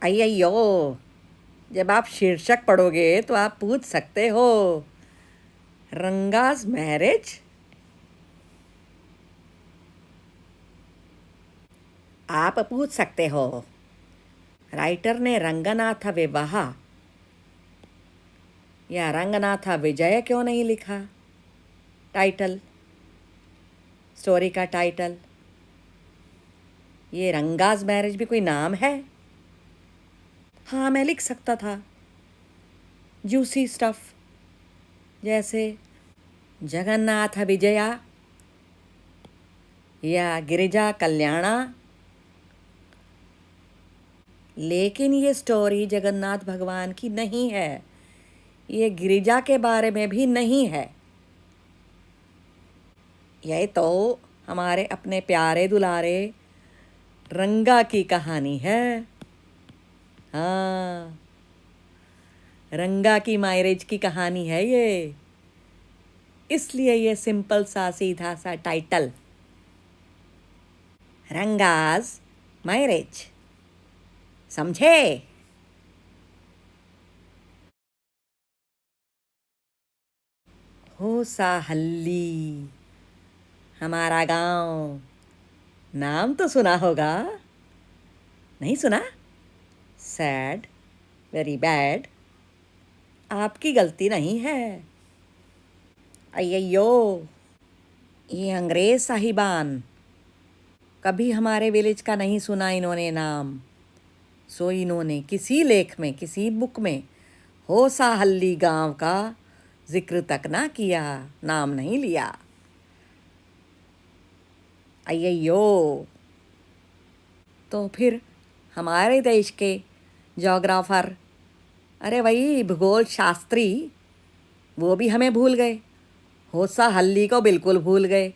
अय्यो, जब आप शीर्षक पढ़ोगे तो आप पूछ सकते हो, रंगा's मैरिज। आप पूछ सकते हो, राइटर ने रंगनाथ विवाह या रंगनाथ विजय क्यों नहीं लिखा। टाइटल, स्टोरी का टाइटल। ये रंगा's मैरिज भी कोई नाम है? हाँ, मैं लिख सकता था जूसी स्टफ, जैसे जगन्नाथ विजया या गिरिजा कल्याणा। लेकिन ये स्टोरी जगन्नाथ भगवान की नहीं है, ये गिरिजा के बारे में भी नहीं है। यह तो हमारे अपने प्यारे दुलारे रंगा की कहानी है। हाँ, रंगा की मैरिज की कहानी है ये, इसलिए ये सिंपल सा सीधा सा टाइटल, रंगा's मैरिज। समझे? होसाहल्ली हमारा गांव, नाम तो सुना होगा, नहीं सुना? सैड, वेरी बैड, आपकी गलती नहीं है। अय्यो, ये अंग्रेज साहिबान, कभी हमारे विलेज का नहीं सुना इन्होंने नाम, सो इन्होंने किसी लेख में, किसी बुक में होसाहल्ली गांव का जिक्र तक ना किया, नाम नहीं लिया। अय्यो, तो फिर हमारे देश के जोग्राफर, अरे वही भूगोल शास्त्री, वो भी हमें भूल गए, होसाहल्ली को बिल्कुल भूल गए।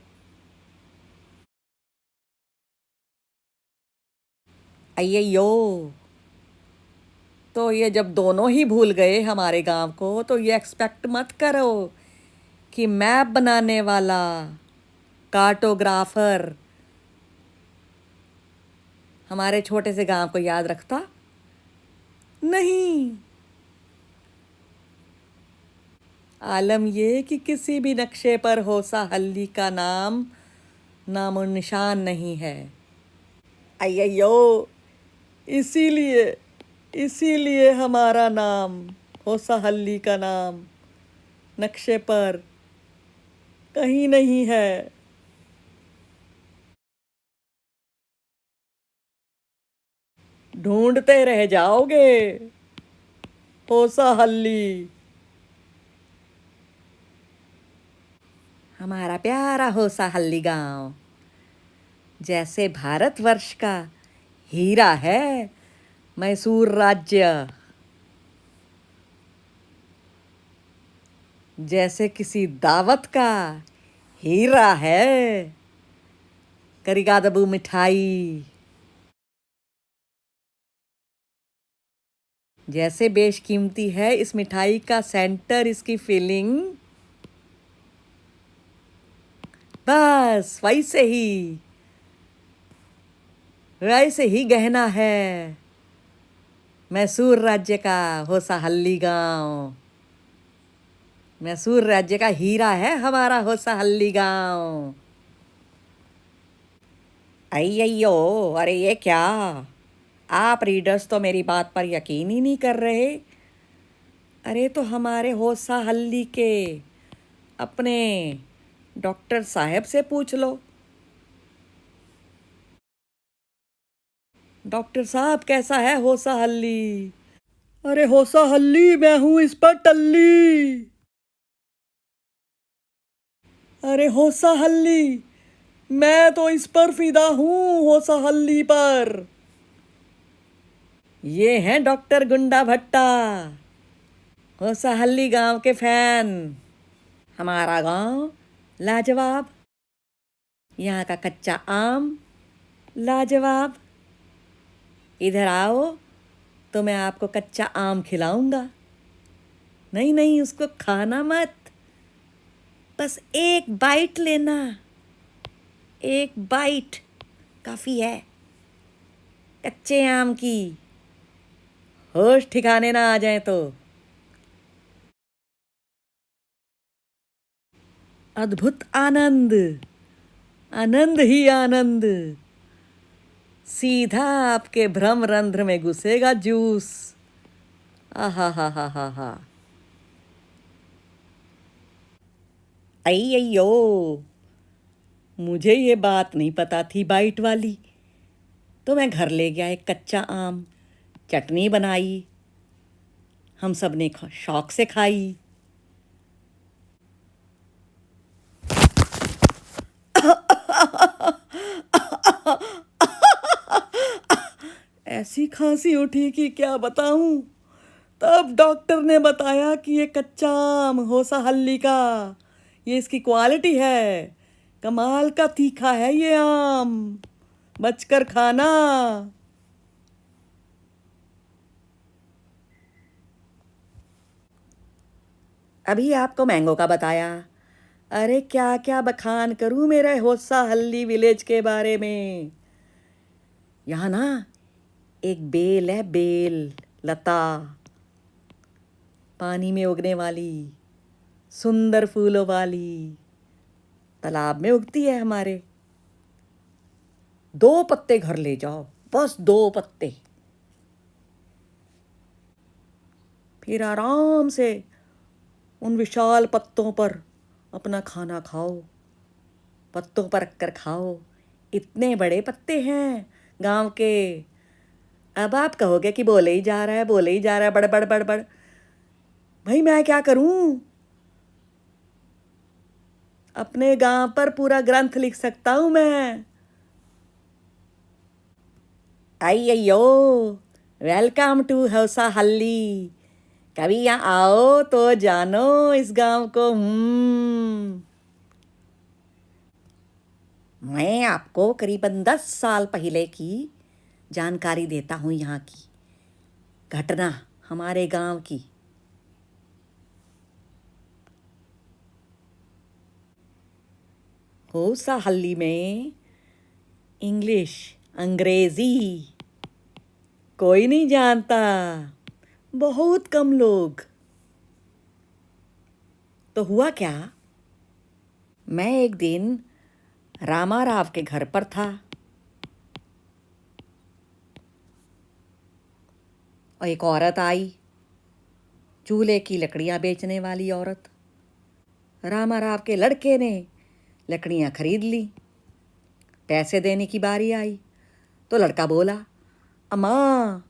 अय्यो, तो ये जब दोनों ही भूल गए हमारे गांव को, तो ये एक्सपेक्ट मत करो कि मैप बनाने वाला कार्टोग्राफर हमारे छोटे से गांव को याद रखता। नहीं, आलम ये कि किसी भी नक्शे पर होसाहल्ली का नामो निशान नहीं है। अय्यो, इसीलिए इसीलिए हमारा नाम, होसाहल्ली का नाम नक्शे पर कहीं नहीं है। ढूंढते रह जाओगे होसाहल्ली। हमारा प्यारा होसाहल्ली गांव जैसे भारतवर्ष का हीरा है, मैसूर राज्य जैसे किसी दावत का हीरा है, करिगादबू मिठाई जैसे बेशकीमती है इस मिठाई का सेंटर, इसकी फीलिंग, बस वैसे ही गहना है मैसूर राज्य का होसाहल्ली गांव। मैसूर राज्य का हीरा है हमारा होसाहल्ली गांव। अय्यो, अरे ये क्या, आप रीडर्स तो मेरी बात पर यकीन ही नहीं कर रहे। अरे तो हमारे होसाहल्ली के अपने डॉक्टर साहब से पूछ लो। डॉक्टर साहब, कैसा है होसाहल्ली? अरे होसाहल्ली, मैं हूं इस पर टल्ली। अरे होसाहल्ली, मैं तो इस पर फिदा हूं होसाहल्ली पर। ये हैं डॉक्टर गुंडा भट्टा, होसाहल्ली गांव के फैन। हमारा गांव लाजवाब, यहाँ का कच्चा आम लाजवाब। इधर आओ तो मैं आपको कच्चा आम खिलाऊंगा। नहीं नहीं, उसको खाना मत, बस एक बाइट लेना, एक बाइट काफ़ी है कच्चे आम की। होश ठिकाने ना आ जाए तो। अद्भुत आनंद, आनंद ही आनंद, सीधा आपके भ्रम रंध्र में घुसेगा जूस। आहा हा हा हा हा। अयो, मुझे ये बात नहीं पता थी बाइट वाली। तो मैं घर ले गया एक कच्चा आम, चटनी बनाई, हम सब ने शौक से खाई। ऐसी खांसी उठी कि क्या बताऊं। तब डॉक्टर ने बताया कि ये कच्चा आम होसा हल्ली का, ये इसकी क्वालिटी है, कमाल का तीखा है ये आम, बचकर खाना। अभी आपको मैंगो का बताया। अरे क्या क्या बखान करूं मेरे होसा हल्ली विलेज के बारे में। यहाँ ना एक बेल है, बेल लता, पानी में उगने वाली, सुंदर फूलों वाली, तालाब में उगती है हमारे। 2 पत्ते घर ले जाओ, बस 2 पत्ते, फिर आराम से उन विशाल पत्तों पर अपना खाना खाओ, पत्तों पर रखकर खाओ। इतने बड़े पत्ते हैं गांव के। अब आप कहोगे कि बोले ही जा रहा है, बोले ही जा रहा है, बड़ बड़ बड़ बड़। भाई मैं क्या करूं, अपने गांव पर पूरा ग्रंथ लिख सकता हूं मैं। अयो, वेलकम टू हौसा हल्ली। कभी यहाँ आओ तो जानो इस गांव को। मैं आपको करीबन 10 साल पहले की जानकारी देता हूँ, यहाँ की घटना हमारे गांव की। हौसा हल्ली में इंग्लिश, अंग्रेजी कोई नहीं जानता, बहुत कम लोग। तो हुआ क्या, मैं एक दिन रामाराव के घर पर था और एक औरत आई, चूल्हे की लकड़ियाँ बेचने वाली औरत। रामाराव के लड़के ने लकड़ियाँ खरीद ली। पैसे देने की बारी आई तो लड़का बोला, अम्मा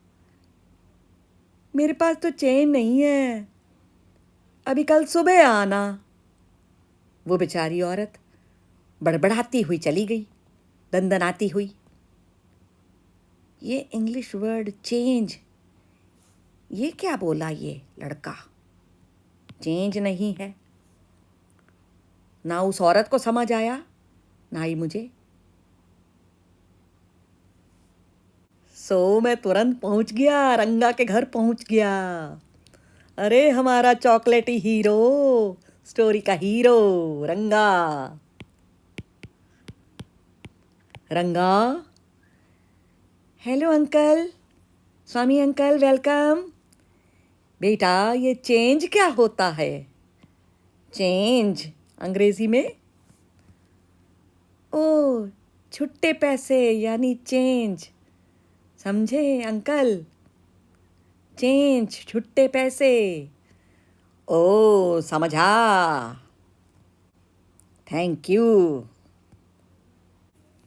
मेरे पास तो चेन नहीं है, अभी कल सुबह आना। वो बेचारी औरत बड़बड़ाती हुई चली गई, दंदनाती हुई। ये इंग्लिश वर्ड चेंज, ये क्या बोला ये लड़का, चेंज नहीं है। ना उस औरत को समझ आया, ना ही मुझे। सो मैं तुरंत पहुंच गया, रंगा के घर पहुंच गया। अरे हमारा चॉकलेटी हीरो, स्टोरी का हीरो रंगा। रंगा, हेलो अंकल, स्वामी अंकल वेलकम। बेटा ये चेंज क्या होता है, चेंज अंग्रेजी में? ओ, छुट्टे पैसे यानी चेंज, समझे अंकल? चेंज, छुट्टे पैसे। ओ समझा, थैंक यू।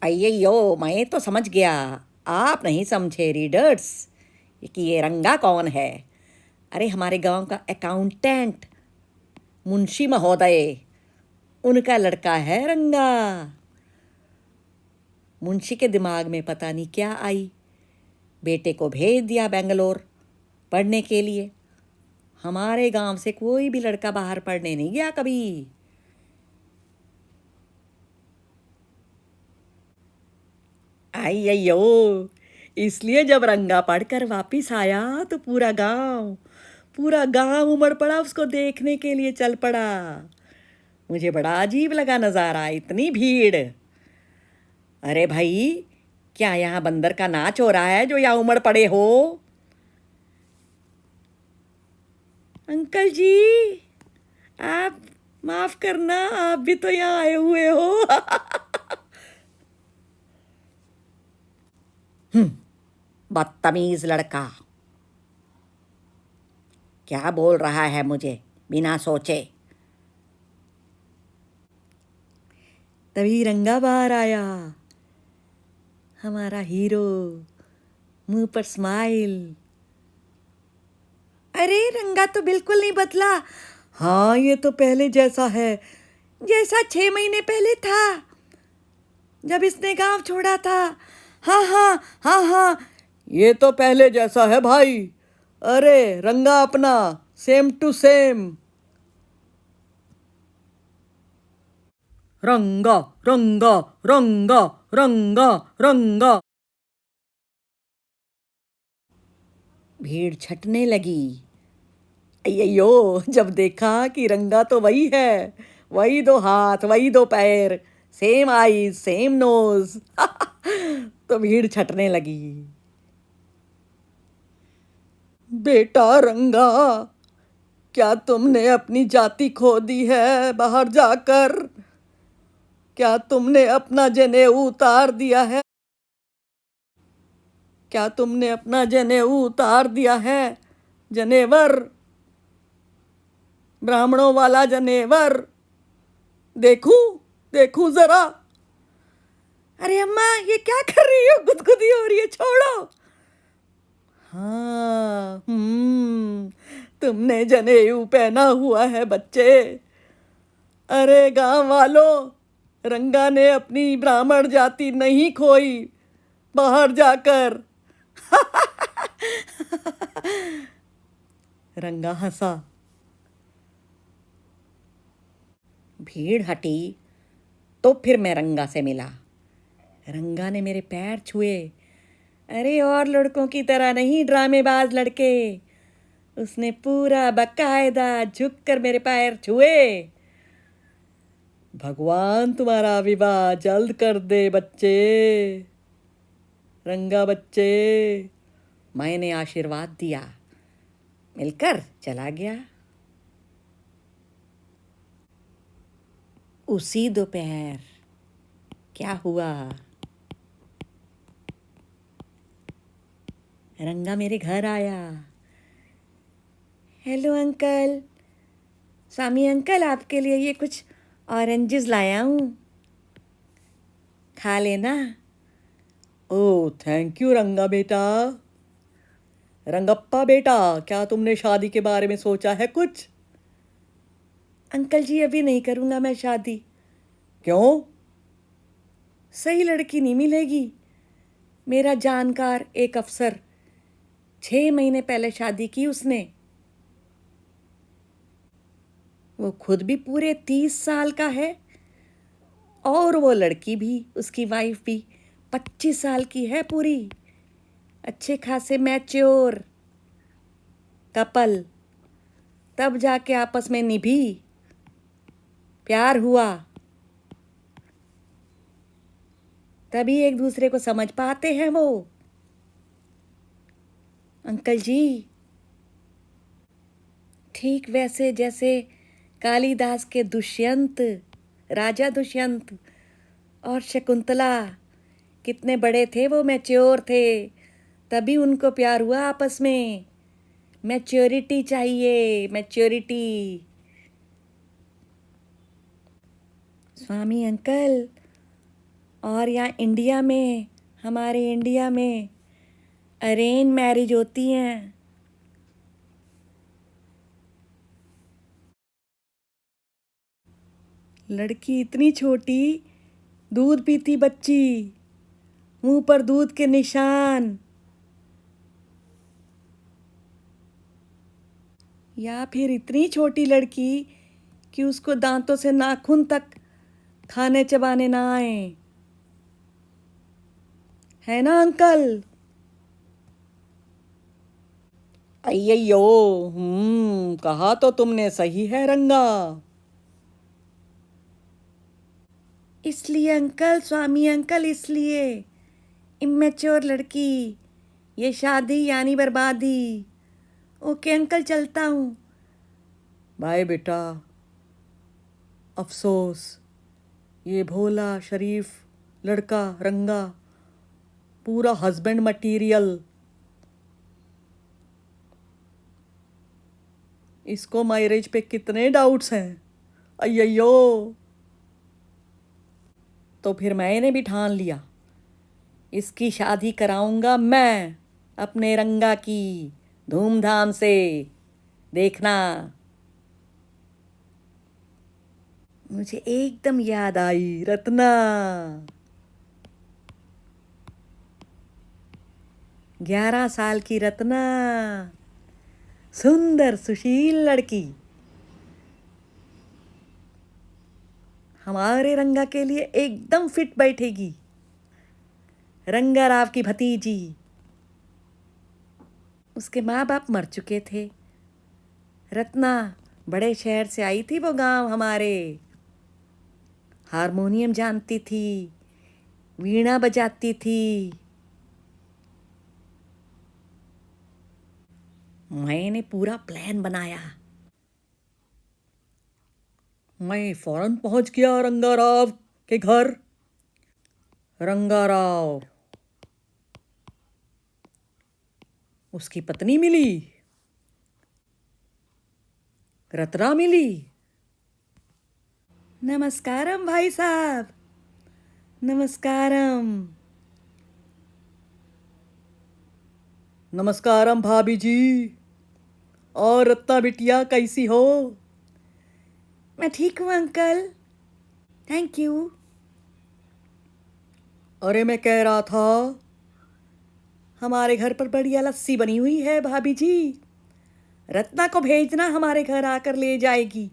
अय्यो, मैं तो समझ गया, आप नहीं समझे रीडर्स कि ये रंगा कौन है। अरे हमारे गांव का अकाउंटेंट मुंशी महोदय, उनका लड़का है रंगा। मुंशी के दिमाग में पता नहीं क्या आई, बेटे को भेज दिया बेंगलोर पढ़ने के लिए। हमारे गांव से कोई भी लड़का बाहर पढ़ने नहीं गया कभी। अय्यो, इसलिए जब रंगा पढ़कर वापिस आया तो पूरा गांव उमड़ पड़ा, उसको देखने के लिए चल पड़ा। मुझे बड़ा अजीब लगा नज़ारा, इतनी भीड़। अरे भाई, क्या यहाँ बंदर का नाच हो रहा है जो यहाँ उमड़ पड़े हो? अंकल जी, आप माफ करना, आप भी तो यहाँ आए हुए हो। बदतमीज लड़का, क्या बोल रहा है मुझे बिना सोचे। तभी रंगा बाहर आया, हमारा हीरो, मुंह पर स्माइल। अरे रंगा तो बिल्कुल नहीं बदला। हाँ, ये तो पहले जैसा है, जैसा 6 महीने पहले था जब इसने गांव छोड़ा था। हाँ हाँ हाँ हाँ, ये तो पहले जैसा है भाई। अरे रंगा अपना, सेम टू सेम। रंगा रंगा रंगा रंगा रंगा। भीड़ छटने लगी। अय्यो, जब देखा कि रंगा तो वही है, वही दो हाथ, वही दो पैर, सेम आईज, सेम नोज। तो भीड़ छटने लगी। बेटा रंगा, क्या तुमने अपनी जाति खो दी है बाहर जाकर? क्या तुमने अपना जनेऊ उतार दिया है? क्या तुमने अपना जनेऊ उतार दिया है? जनेवर, ब्राह्मणों वाला जनेवर, देखूं देखूं जरा। अरे अम्मा, ये क्या कर रही हो? गुदगुदी हो रही है, छोड़ो। हाँ, तुमने जनेऊ पहना हुआ है बच्चे। अरे गांव वालों, रंगा ने अपनी ब्राह्मण जाति नहीं खोई बाहर जाकर। रंगा हंसा। भीड़ हटी तो फिर मैं रंगा से मिला। रंगा ने मेरे पैर छुए। अरे और लड़कों की तरह नहीं, ड्रामेबाज लड़के। उसने पूरा बकायदा झुककर मेरे पैर छुए। भगवान तुम्हारा विवाह जल्द कर दे बच्चे, रंगा बच्चे। मैंने आशीर्वाद दिया, मिलकर चला गया। उसी दोपहर क्या हुआ, रंगा मेरे घर आया। हेलो अंकल, स्वामी अंकल, आपके लिए ये कुछ ऑरेंजेस लाया हूँ, खा लेना। ओह थैंक यू रंगा बेटा। रंगप्पा बेटा, क्या तुमने शादी के बारे में सोचा है कुछ? अंकल जी, अभी नहीं करूँगा मैं शादी। क्यों? सही लड़की नहीं मिलेगी। मेरा जानकार एक अफसर, 6 महीने पहले शादी की उसने। वो खुद भी पूरे 30 साल का है, और वो लड़की भी, उसकी वाइफ भी 25 साल की है पूरी। अच्छे खासे मैच्योर कपल। तब जाके आपस में निभी, प्यार हुआ, तभी एक दूसरे को समझ पाते हैं वो। अंकल जी, ठीक वैसे जैसे कालिदास के दुष्यंत, राजा दुष्यंत और शकुंतला कितने बड़े थे, वो मैच्योर थे, तभी उनको प्यार हुआ आपस में। मैच्योरिटी चाहिए, मैच्योरिटी। स्वामी अंकल, और यहाँ इंडिया में, हमारे इंडिया में अरेंज मैरिज होती हैं। लड़की इतनी छोटी, दूध पीती बच्ची, मुंह पर दूध के निशान। या फिर इतनी छोटी लड़की कि उसको दांतों से नाखून तक खाने चबाने ना आए। है ना अंकल? अय्यो, कहा तो तुमने सही है रंगा। इसलिए अंकल, स्वामी अंकल, इसलिए इमेच्योर लड़की, ये शादी यानी बर्बादी। ओके अंकल, चलता हूँ। बाय बेटा, अफसोस ये भोला शरीफ लड़का रंगा पूरा हस्बैंड मटीरियल, इसको मैरिज पे कितने डाउट्स हैं। अय्यो। तो फिर मैंने भी ठान लिया, इसकी शादी कराऊंगा मैं अपने रंगा की, धूमधाम से, देखना। मुझे एकदम याद आई रत्ना, 11 साल की रत्ना, सुंदर सुशील लड़की, हमारे रंगा के लिए एकदम फिट बैठेगी। रंगा राव की भतीजी, उसके माँ बाप मर चुके थे। रत्ना बड़े शहर से आई थी वो गांव हमारे, हारमोनियम जानती थी, वीणा बजाती थी। मैंने पूरा प्लान बनाया। मैं फौरन पहुंच गया रंगाराव के घर। रंगाराव, उसकी पत्नी मिली, रत्ना मिली। नमस्कारम भाई साहब, नमस्कारम। नमस्कारम भाभी जी। और रत्ना बिटिया कैसी हो? मैं ठीक हूँ अंकल, थैंक यू। अरे मैं कह रहा था, हमारे घर पर बढ़िया लस्सी बनी हुई है भाभी जी, रत्ना को भेजना, हमारे घर आकर ले जाएगी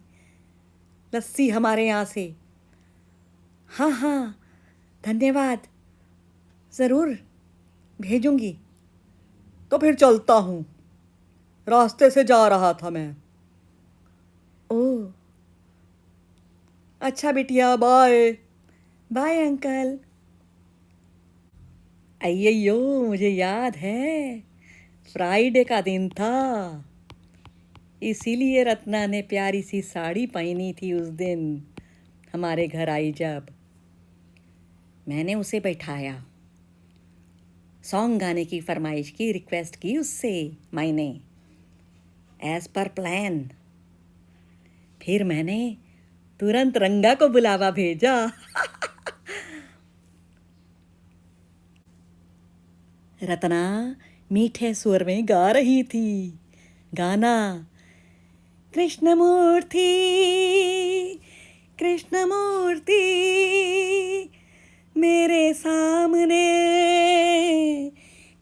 लस्सी हमारे यहाँ से। हाँ हाँ, धन्यवाद, ज़रूर भेजूंगी। तो फिर चलता हूँ, रास्ते से जा रहा था मैं। ओह अच्छा बिटिया, बाय। Bye uncle. अय्यो, मुझे याद है, फ्राइडे का दिन था, इसीलिए रत्ना ने प्यारी सी साड़ी पहनी थी उस दिन हमारे घर आई जब। मैंने उसे बैठाया, सॉन्ग गाने की फरमाइश की, रिक्वेस्ट की उससे मैंने, एज पर प्लान। फिर मैंने तुरंत रंगा को बुलावा भेजा। रत्ना मीठे सुर में गा रही थी गाना, कृष्णमूर्ति कृष्णमूर्ति मेरे सामने,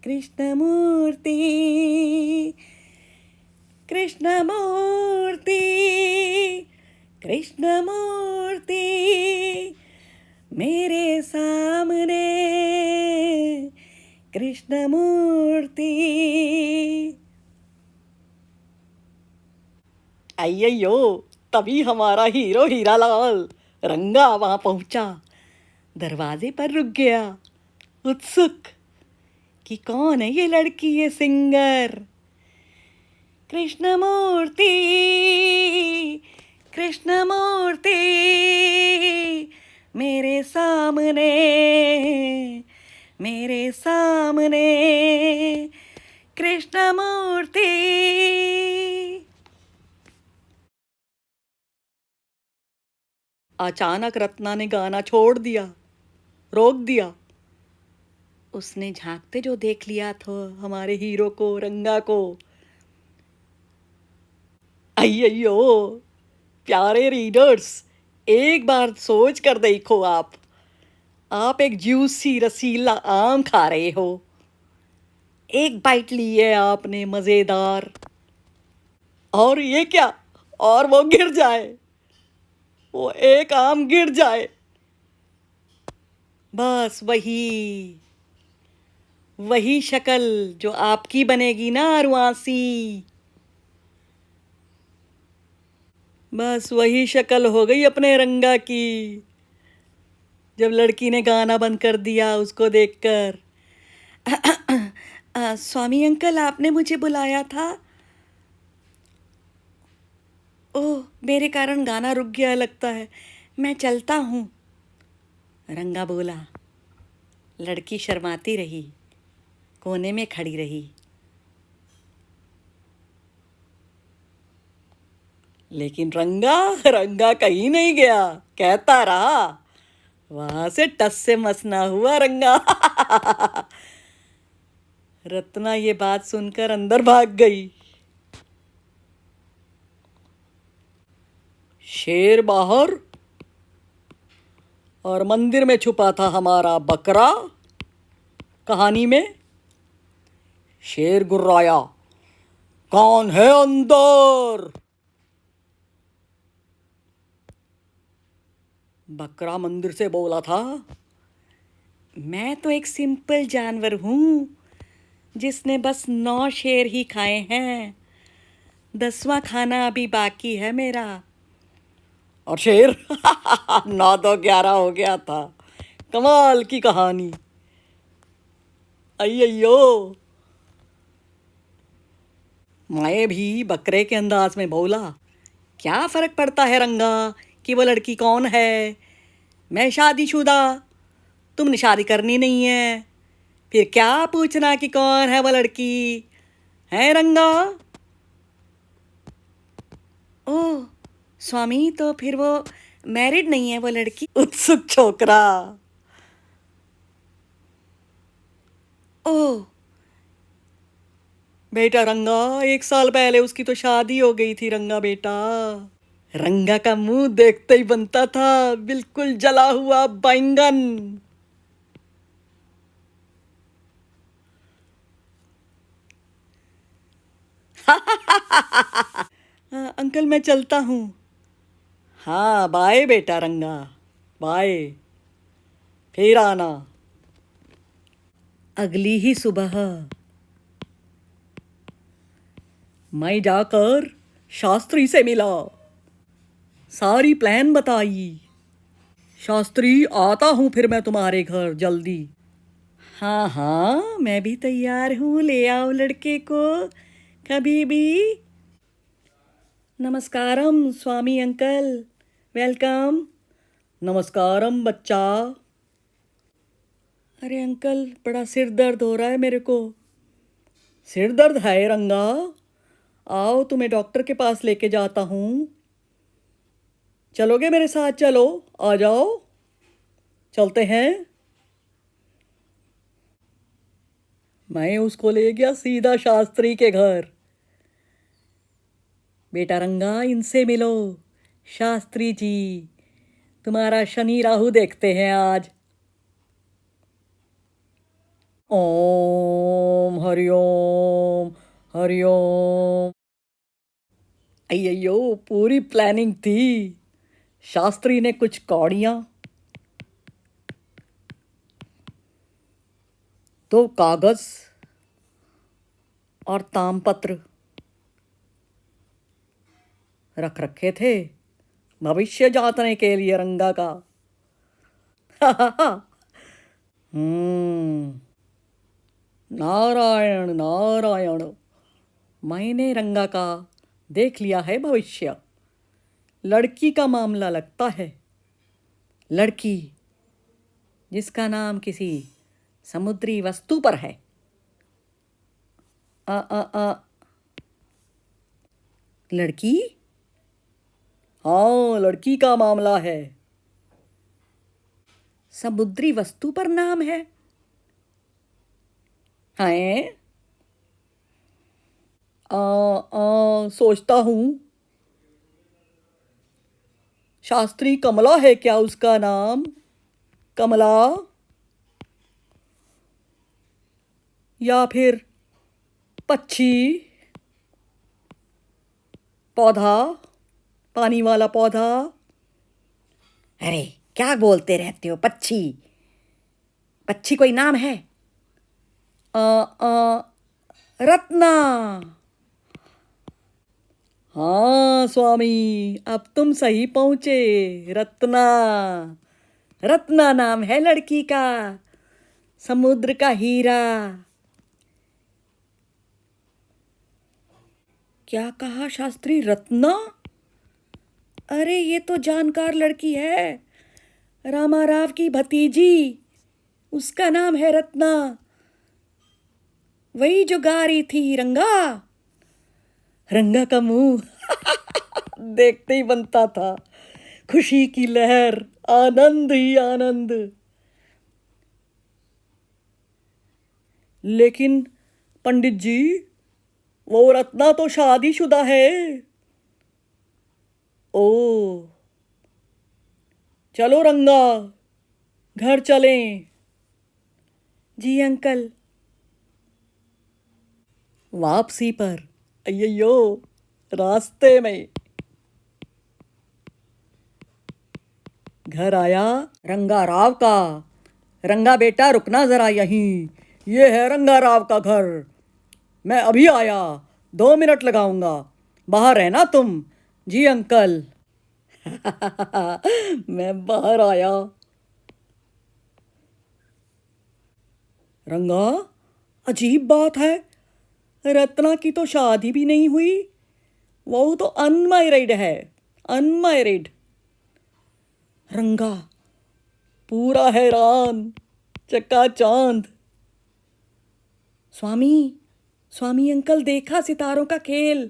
कृष्णमूर्ति कृष्णमूर्ति कृष्णमूर्ति मेरे सामने, कृष्णमूर्ति। अय्यो, तभी हमारा हीरो हीरालाल रंगा वहां पहुंचा, दरवाजे पर रुक गया, उत्सुक कि कौन है ये लड़की, ये सिंगर। कृष्णमूर्ति कृष्णमूर्ति मेरे सामने, मेरे सामने, कृष्णमूर्ति। अचानक रत्ना ने गाना छोड़ दिया, रोक दिया। उसने झांकते जो देख लिया था हमारे हीरो को, रंगा को। अय्यो, प्यारे रीडर्स, एक बार सोच कर देखो, आप एक जूसी रसीला आम खा रहे हो, एक बाइट ली है आपने मजेदार, और ये क्या, और वो गिर जाए, वो एक आम गिर जाए, बस वही शक्ल जो आपकी बनेगी ना रुआसी, बस वही शक्ल हो गई अपने रंगा की जब लड़की ने गाना बंद कर दिया उसको देखकर। स्वामी अंकल, आपने मुझे बुलाया था? ओह, मेरे कारण गाना रुक गया लगता है, मैं चलता हूँ। रंगा बोला। लड़की शर्माती रही, कोने में खड़ी रही। लेकिन रंगा रंगा कहीं नहीं गया, कहता रहा। वहां से टस से मस ना हुआ रंगा। रत्ना ये बात सुनकर अंदर भाग गई। शेर बाहर और मंदिर में छुपा था हमारा बकरा। कहानी में शेर गुर्राया, कौन है अंदर? बकरा मंदिर से बोला था, मैं तो एक सिंपल जानवर हूँ जिसने बस 9 शेर ही खाए हैं। 10वां खाना अभी बाकी है मेरा। और शेर 9 तो 11 हो गया था। कमाल की कहानी। अय्यो। मैं भी बकरे के अंदाज में बोला, क्या फर्क पड़ता है रंगा कि वो लड़की कौन है? मैं शादीशुदा, तुमने शादी करनी नहीं है, फिर क्या पूछना कि कौन है वो लड़की? है रंगा? ओह स्वामी, तो फिर वो मैरिड नहीं है वो लड़की? उत्सुक छोकरा। ओह बेटा रंगा, 1 साल पहले उसकी तो शादी हो गई थी रंगा बेटा। रंगा का मुंह देखते ही बनता था बिल्कुल जला हुआ बैंगन। अंकल मैं चलता हूँ। हाँ बाय बेटा रंगा, बाय, फिर आना। अगली ही सुबह मैं जाकर शास्त्री से मिला, सारी प्लान बताई। शास्त्री आता हूँ फिर मैं तुम्हारे घर जल्दी। हाँ हाँ, मैं भी तैयार हूँ, ले आओ लड़के को कभी भी। नमस्कारम स्वामी अंकल, वेलकम। नमस्कारम बच्चा। अरे अंकल, बड़ा सिर दर्द हो रहा है मेरे को। सिर दर्द है रंगा? आओ तुम्हें डॉक्टर के पास लेके जाता हूँ। चलोगे मेरे साथ? चलो, आ जाओ, चलते हैं। मैं उसको ले गया सीधा शास्त्री के घर। बेटा रंगा, इनसे मिलो, शास्त्री जी तुम्हारा शनि राहु देखते हैं आज। ओम हरिओम हरिओम। अय्यो, पूरी प्लानिंग थी। शास्त्री ने कुछ कौड़ियाँ, 2 कागज और तामपत्र रख रखे थे भविष्य जानने के लिए रंगा का। नारायण नारायण, मैंने रंगा का देख लिया है भविष्य। लड़की का मामला लगता है। लड़की जिसका नाम किसी समुद्री वस्तु पर है। आ आ आ लड़की? हाँ, लड़की का मामला है। समुद्री वस्तु पर नाम है? हैं? सोचता हूँ। शास्त्री, कमला है क्या उसका नाम? कमला? या फिर पक्षी, पौधा, पानी वाला पौधा? अरे क्या बोलते रहते हो? पक्षी? पक्षी कोई नाम है? आ, आ, रत्ना। हाँ स्वामी, अब तुम सही पहुंचे। रत्ना, रत्ना नाम है लड़की का, समुद्र का हीरा। क्या कहा शास्त्री? रत्ना? अरे ये तो जानकार लड़की है, रामा राव की भतीजी। उसका नाम है रत्ना, वही जो गा रही थी रंगा। रंगा का मुंह देखते ही बनता था खुशी की लहर, आनंद ही आनंद। लेकिन पंडित जी, वो रत्ना तो शादीशुदा है। ओ, चलो रंगा, घर चलें। जी अंकल। वापसी पर, अय्यो, रास्ते में घर आया रंगा राव का। रंगा बेटा रुकना जरा यहीं, ये है रंगा राव का घर। मैं अभी आया, 2 मिनट लगाऊंगा, बाहर रहना तुम। जी अंकल। मैं बाहर आया। रंगा, अजीब बात है, रत्ना की तो शादी भी नहीं हुई, वो तो अनमैरिड है, अनमैरिड। रंगा पूरा हैरान, चक्काचांद। स्वामी, स्वामी अंकल, देखा सितारों का खेल।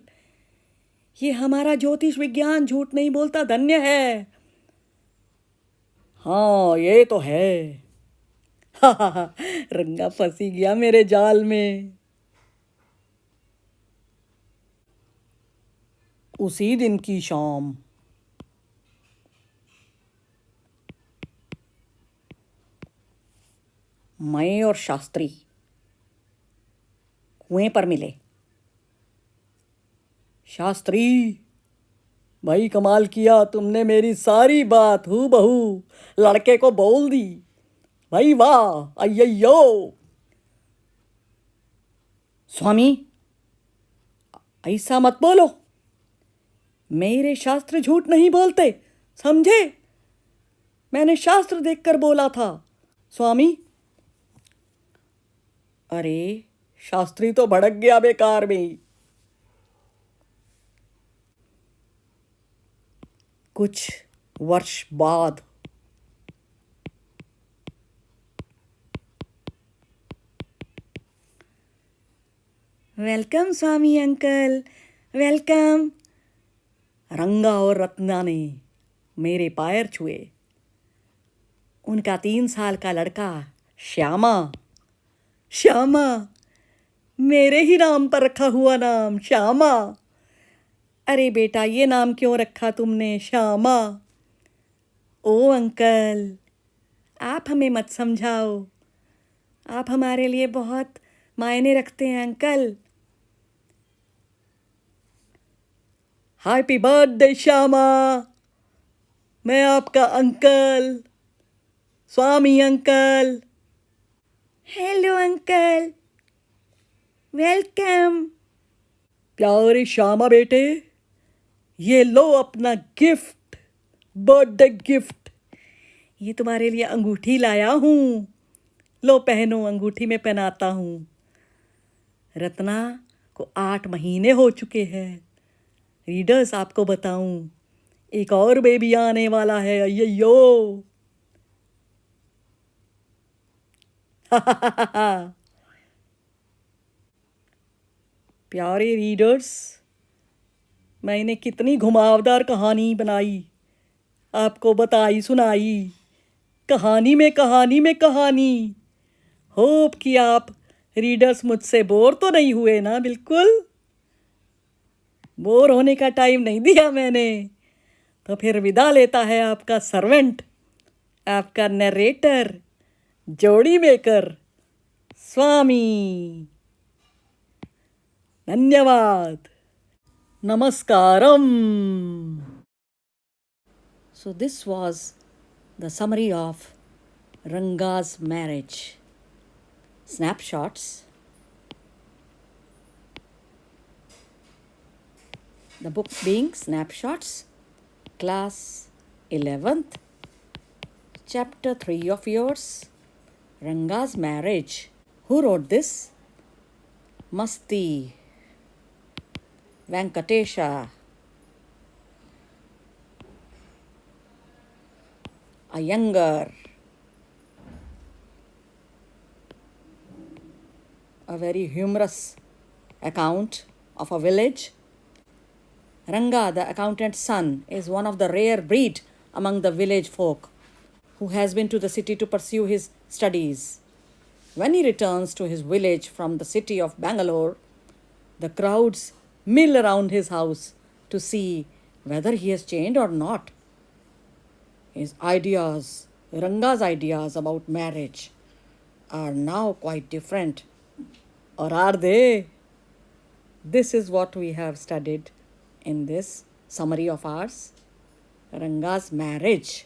ये हमारा ज्योतिष विज्ञान झूठ नहीं बोलता, धन्य है। हाँ ये तो है। रंगा फंसी गया मेरे जाल में। उसी दिन की शाम मैं और शास्त्री कुएं पर मिले। शास्त्री भाई, कमाल किया तुमने, मेरी सारी बात हूबहू लड़के को बोल दी। भाई वाह, अय्यो। स्वामी, ऐसा मत बोलो, मेरे शास्त्र झूठ नहीं बोलते, समझे? मैंने शास्त्र देखकर बोला था। स्वामी, अरे शास्त्री तो भड़क गया बेकार में ही। कुछ वर्ष बाद वेलकम स्वामी अंकल, वेलकम। रंगा और रत्ना ने मेरे पैर छुए। उनका 3 साल का लड़का श्यामा, श्यामा, मेरे ही नाम पर रखा हुआ नाम, श्यामा। अरे बेटा, ये नाम क्यों रखा तुमने, श्यामा? ओ अंकल, आप हमें मत समझाओ, आप हमारे लिए बहुत मायने रखते हैं अंकल। हैप्पी बर्थडे श्यामा, मैं आपका अंकल, स्वामी अंकल। Hello uncle, welcome. प्यारे श्यामा बेटे, ये लो अपना गिफ्ट, बर्थडे गिफ्ट। ये तुम्हारे लिए अंगूठी लाया हूँ, लो पहनो, अंगूठी में पहनाता हूँ। रत्ना को 8 महीने हो चुके हैं। रीडर्स, आपको बताऊं, एक और बेबी आने वाला है, अय्यो। प्यारे रीडर्स, मैंने कितनी घुमावदार कहानी बनाई, आपको बताई सुनाई, कहानी में कहानी में कहानी। होप कि आप रीडर्स मुझसे बोर तो नहीं हुए ना? बिल्कुल बोर होने का टाइम नहीं दिया मैंने। तो फिर विदा लेता है आपका सर्वेंट, आपका नरेटर, जोड़ी मेकर, स्वामी। धन्यवाद, नमस्कारम। So this was the summary of Ranga's marriage. Snapshots. The book being Snapshots, Class 11th, Chapter 3 of yours, Ranga's marriage. Who wrote this? Masti Venkatesha. Iyengar. A very humorous account of a village. Ranga, the accountant's son, is one of the rare breed among the village folk who has been to the city to pursue his studies. When he returns to his village from the city of Bangalore, the crowds mill around his house to see whether he has changed or not. His ideas, Ranga's ideas about marriage, are now quite different. Or are they? This is what we have studied in this summary of ours. Ranga's marriage